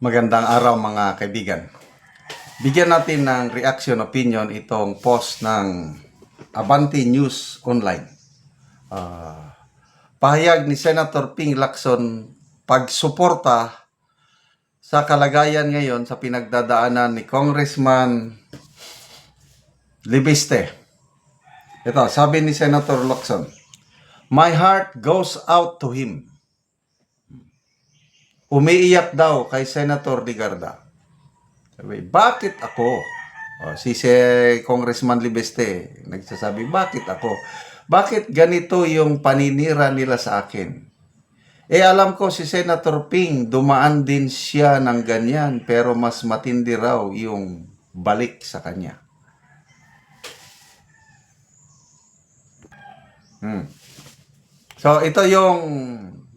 Magandang araw mga kaibigan. Bigyan natin ng reaction opinion itong post ng Abante News Online. Pahayag ni Senator Ping Lacson pagsuporta sa kalagayan ngayon sa pinagdadaanan ni Congressman Libiste. Ito, sabi ni Senator Lacson, "My heart goes out to him." Umiiyak daw kay Senator Ligarda. Sabi, bakit ako? Si Congressman Libeste nagsasabi, bakit ako? Bakit ganito yung paninira nila sa akin? Alam ko si Senator Ping, dumaan din siya ng ganyan, pero mas matindi raw yung balik sa kanya. So, ito yung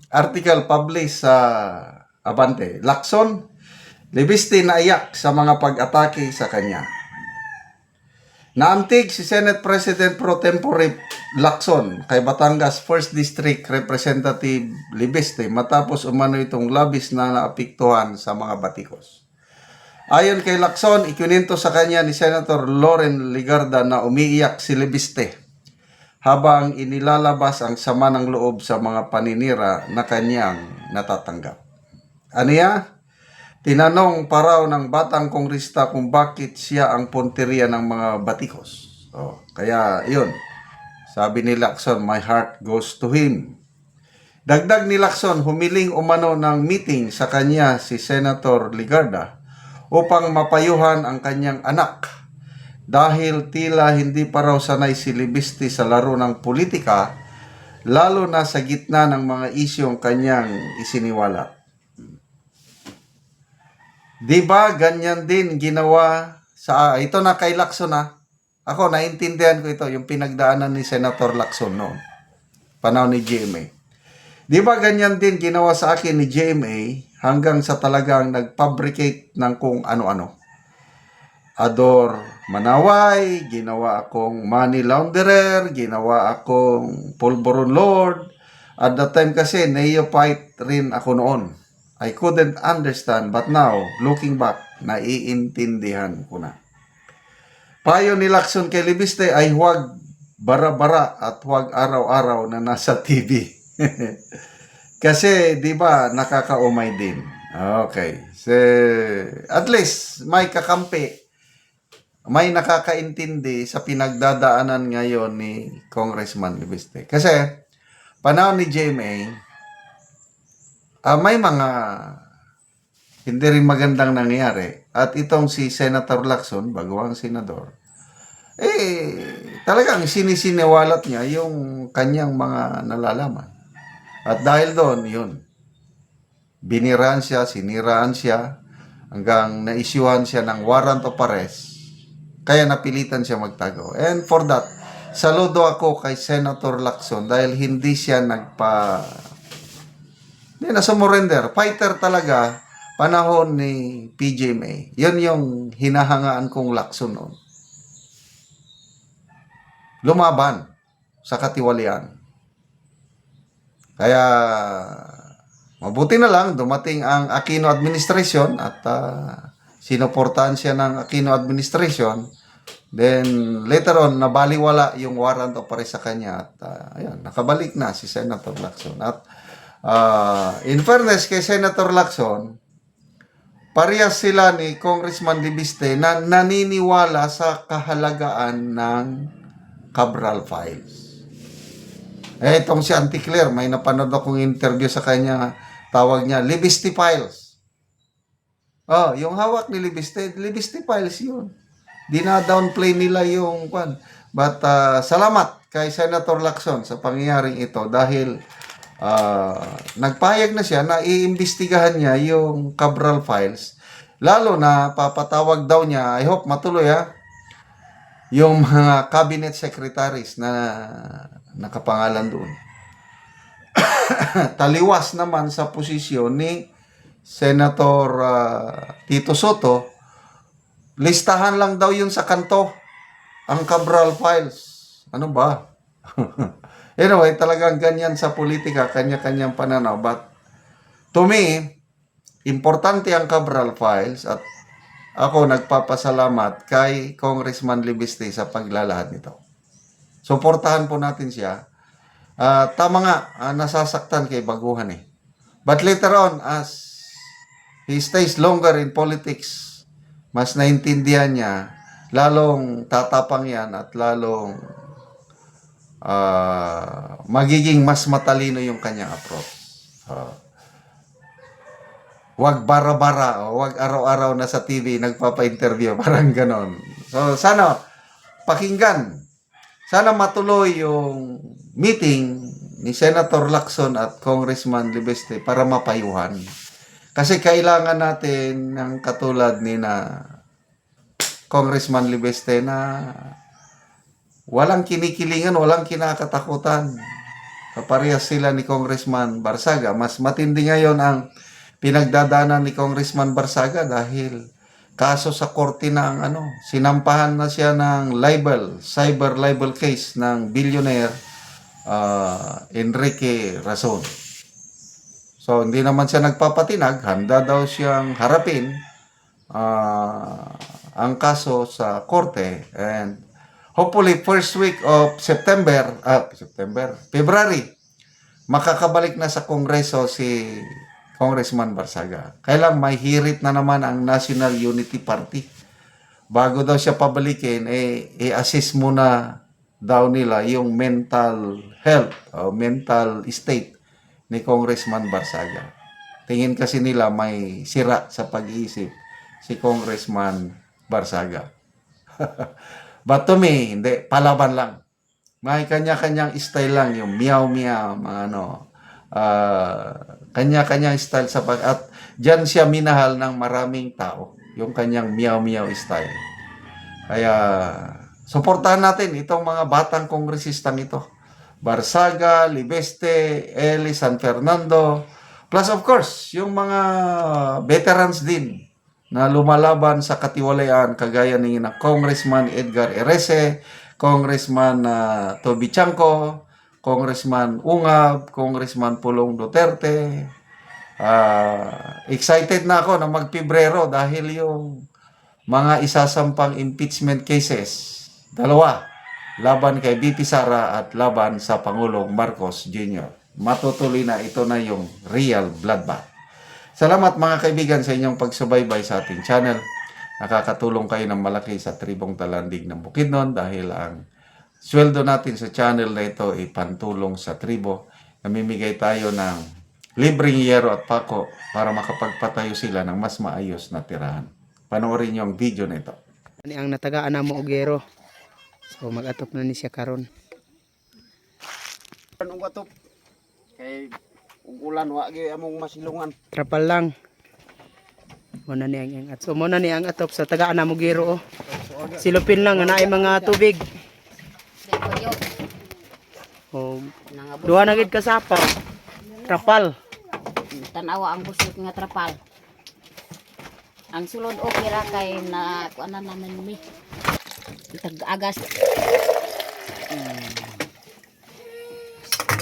article published sa Abante. Lacson, Libiste naiyak sa mga pag-atake sa kanya. Naantig si Senate President Pro Tempore Lacson kay Batangas 1st District Representative Libiste matapos umano itong labis na naapektuhan sa mga batikos. Ayon kay Lacson, ikininto sa kanya ni Senator Loren Ligarda na umiiyak si Libiste habang inilalabas ang sama ng loob sa mga paninira na kanyang natatanggap. Aniya? Tinanong pa raw ng batang kongrista kung bakit siya ang punteriya ng mga batikos. Kaya yun, sabi ni Lacson, my heart goes to him. Dagdag ni Lacson, humiling umano ng meeting sa kanya si Senator Ligarda upang mapayuhan ang kanyang anak dahil tila hindi pa raw sanay si Libiste sa laro ng politika, lalo na sa gitna ng mga isyong kanyang isiniwalat. Diba ganyan din ginawa sa ito na kay Lacson na. Ako naintindihan ko ito yung pinagdaanan ni Senator Lacson noon. Panahon ni GMA. Diba ganyan din ginawa sa akin ni GMA hanggang sa talagang nag-fabricate ng kung ano-ano. Ador Manaway, ginawa akong money launderer, ginawa akong pulburon lord. At that time kasi neophyte rin ako noon. I couldn't understand, but now, looking back, naiintindihan ko na. Payo ni Lacson kay Libiste ay huwag bara-bara at huwag araw-araw na nasa TV. Kasi, di ba, nakakaumay din. Okay. So, at least, may kakampi, may nakakaintindi sa pinagdadaanan ngayon ni Congressman Libiste. Kasi, panahon ni GMA, may mga hindi rin magandang nangyayari. At itong si Senator Lacson, baguhang senador, talagang sinisiniwalat niya yung kanyang mga nalalaman. At dahil doon, yun, biniraan siya, siniraan siya, hanggang naisyuhan siya ng warrant of arrest. Kaya napilitan siya magtago. And for that, saludo ako kay Senator Lacson dahil hindi siya hindi na sumurrender. Fighter talaga panahon ni PGMA. Yun yung hinahangaan kong Lacson noon. Lumaban sa katiwalian. Kaya mabuti na lang dumating ang Aquino administration at sinuportahan siya ng Aquino administration. Then later on nabaliwala yung warrant of arrest sa kanya at ayun, nakabalik na si Senator Lacson. At in fairness kay Senator Lacson, parehas sila ni Congressman Libiste na naniniwala sa kahalagaan ng Cabral Files. Itong si Auntie Claire, may napanood akong interview sa kanya, tawag niya, Libiste Files. Yung hawak ni Libiste Files yun. Dina-downplay nila yung kwan. But salamat kay Senator Lacson sa pangyayaring ito dahil nagpahayag na siya na iimbestigahan niya yung Cabral Files. Lalo na papatawag daw niya, I hope matuloy yung mga cabinet secretaries na nakapangalan doon. Taliwas naman sa posisyon ni Senator Tito Soto, listahan lang daw yun sa kanto, ang Cabral Files. Ano ba? Anyway, talagang ganyan sa politika, kanya-kanyang pananaw. But to me, importante ang Cabral Files at ako nagpapasalamat kay Congressman Libiste sa paglalahad nito. Suportahan po natin siya. Tama nga, nasasaktan kay baguhan eh. But later on, as he stays longer in politics, mas naintindihan niya, lalong tatapang yan at lalong magiging mas matalino yung kanyang approach. Wag bara-bara, wag araw-araw na sa TV nagpapa-interview, parang ganon. So, sana pakinggan. Sana matuloy yung meeting ni Senator Lacson at Congressman Libeste para mapayuhan. Kasi kailangan natin ng katulad ni na Congressman Libeste na walang kinikilingan, walang kinakatakutan. Kaparehas sila ni Congressman Barsaga. Mas matindi ngayon ang pinagdadaanan ni Congressman Barsaga dahil kaso sa korte na ang sinampahan na siya ng cyber libel case ng billionaire Enrique Razon. So, hindi naman siya nagpapatinag, handa daw siyang harapin ang kaso sa korte, and hopefully first week of February, makakabalik na sa Kongreso si Congressman Barsaga. Kailang may hirit na naman ang National Unity Party. Bago daw siya pabalikin, i-assess muna daw nila yung mental health o mental state ni Congressman Barsaga. Tingin kasi nila may sira sa pag-iisip si Congressman Barsaga. But to me, hindi, palaban lang. May kanya-kanyang style lang, yung meow-meow, kanya-kanyang style at diyan siya minahal ng maraming tao, yung kanyang meow-meow style. Kaya suportahan natin itong mga batang kongresistang ito. Barsaga, Libeste, Eli San Fernando, plus of course, yung mga veterans din na lumalaban sa katiwalian kagaya ni na Congressman Edgar Erese, Congressman Toby Chanco, Congressman Ungab, Congressman Pulong Duterte. Excited na ako na magpebrero dahil yung mga isasampang impeachment cases, dalawa, laban kay BP Sara at laban sa Pangulong Marcos Jr. Matutuloy na, ito na yung real bloodbath. Salamat mga kaibigan sa inyong pagsubaybay sa ating channel. Nakakatulong kayo ng malaki sa Tribong Talandig ng Bukidnon dahil ang sweldo natin sa channel na ito ay pantulong sa tribo. Namimigay tayo ng libreng yero at pako para makapagpatayo sila ng mas maayos na tirahan. Panoorin niyo ang video na ito. Ani ang natagaan na mo og yero. So mag-atop na ni siya karon. Anong atop? Kay ulan wa gyud among masilungan. Trapal lang. Muna ni ang atop. So muna ni ang atop sa tagaan na mo gero oh. Silupin lang na ay mga tubig. Oh, duha na gid kasapa. Trapal. Tanawa ang busog nga trapal. Ang sulod okay ra kay na kuanan naman mi. Tag-agas.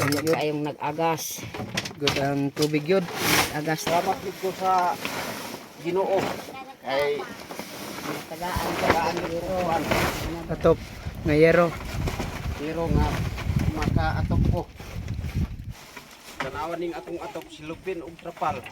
Kayong nag-agas. Good ang tubig yun. Agas Salamat dito sa Ginoo. Kay tagaan dito. Atop nga yero. pero nga makaatop ko. Tanawan ning atong atop silupin og trapal.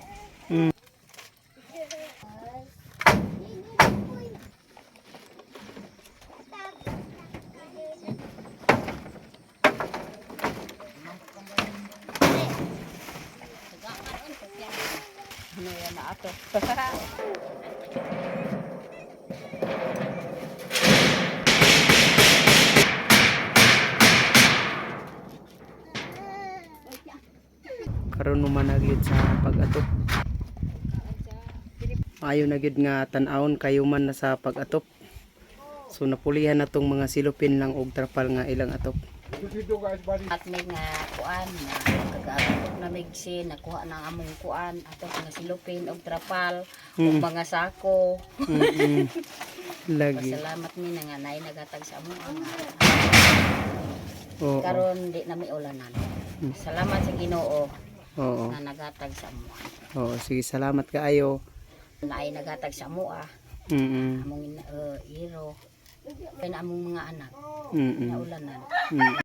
Ano yan na ato? Karon naman nagid sa pag-atop. Ayo na gid nga tan-awon kayo man na sa pag-atop. So napulihan na tong mga silupin lang og trapal nga ilang atop. At may nga kuan na kagatok na migsin, nakuha na among kuan, ato nga silupin og trapal, og mga sako. Lagi. Pasalamat mi na nga nay nagatag sa among ang Oo. karon di na mi ulanan. Salamat sa Ginoo. Oo. na nagatag sa amo. Oo, sige, salamat kaayo. Na ay nagatag sa amo Mm. among iro. Kaya among mga anak. Mm. Naulanan. Mm.